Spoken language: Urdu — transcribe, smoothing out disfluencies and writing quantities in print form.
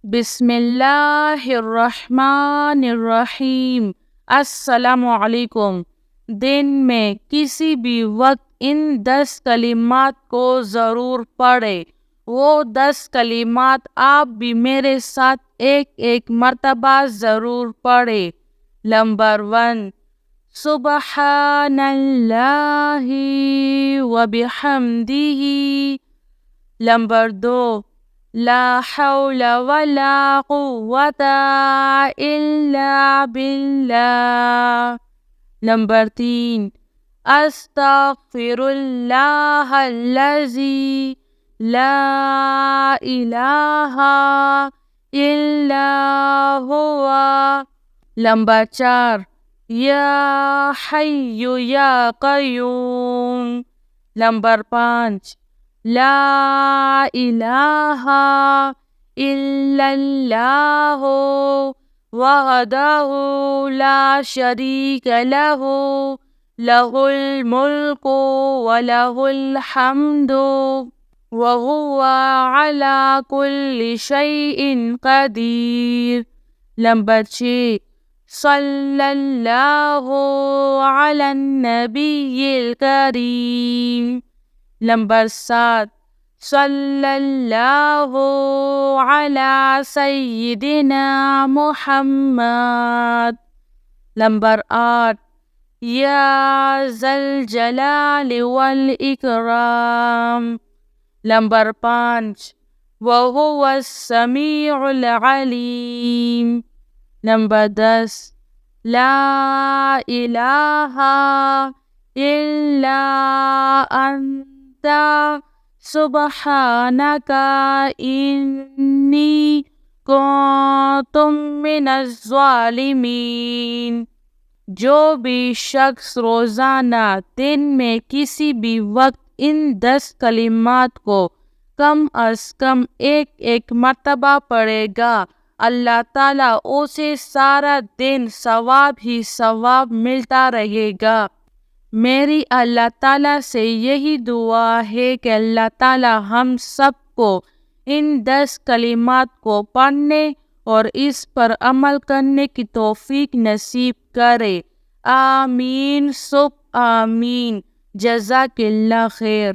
بسم اللہ الرحمن الرحیم۔ السلام علیکم۔ دن میں کسی بھی وقت ان 10 کلمات کو ضرور پڑھے۔ وہ 10 کلمات آپ بھی میرے ساتھ ایک ایک مرتبہ ضرور پڑھے۔ نمبر 1، سبحان اللہ وبحمدہ۔ نمبر 2، لا حول ولا قوة إلا بالله۔ نمبر 3، استغفر اللہ الذی لا الہ الا هو۔ نمبر 4، یا حی یا قیوم۔ نمبر 5، لا الہ الا اللہ وحدہ لا شریک لہ، لہ الملک ولہ الحمد وہو علی کل شیء قدیر۔ نمبر 6، صلی اللہ علی النبی الکریم۔ نمبر 7، صلی اللہ علی سیدنا محمد۔ نمبر 8، یا ذا الجلال والاکرام۔ نمبر 5، وہو السمیع العلیم۔ نمبر 10، لا الہ الا انت سبحانک انی کنت من الظالمین۔ جو بھی شخص روزانہ دن میں کسی بھی وقت ان 10 کلمات کو کم از کم ایک ایک مرتبہ پڑھے گا، اللہ تعالیٰ اسے سارا دن ثواب ہی ثواب ملتا رہے گا۔ میری اللہ تعالیٰ سے یہی دعا ہے کہ اللہ تعالیٰ ہم سب کو ان 10 کلمات کو پڑھنے اور اس پر عمل کرنے کی توفیق نصیب کرے۔ آمین سب آمین۔ جزاک اللہ خیر۔